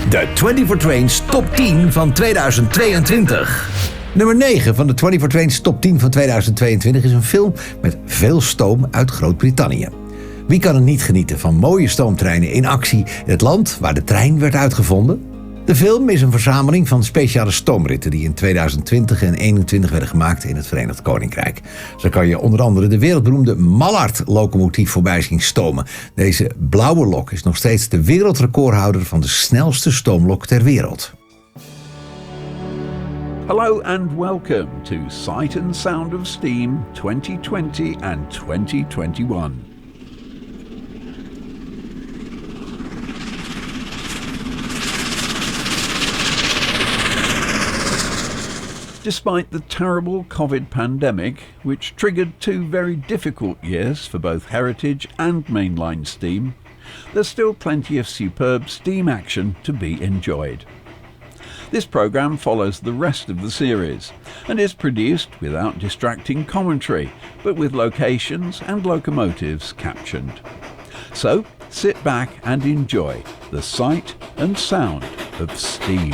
De 24 Trains Top 10 van 2022. Nummer 9 van de 24 Trains Top 10 van 2022 is een film met veel stoom uit Groot-Brittannië. Wie kan er niet genieten van mooie stoomtreinen in actie in het land waar de trein werd uitgevonden? De film is een verzameling van speciale stoomritten die in 2020 en 2021 werden gemaakt in het Verenigd Koninkrijk. Zo kan je onder andere de wereldberoemde Mallard-locomotief voorbij zien stomen. Deze blauwe lok is nog steeds de wereldrecordhouder van de snelste stoomlok ter wereld. Hello and welcome to Sight and Sound of Steam 2020 and 2021. Despite the terrible COVID pandemic, which triggered 2 very difficult years for both heritage and mainline steam, there's still plenty of superb steam action to be enjoyed. This programme follows the rest of the series and is produced without distracting commentary, but with locations and locomotives captioned. So sit back and enjoy the sight and sound of steam.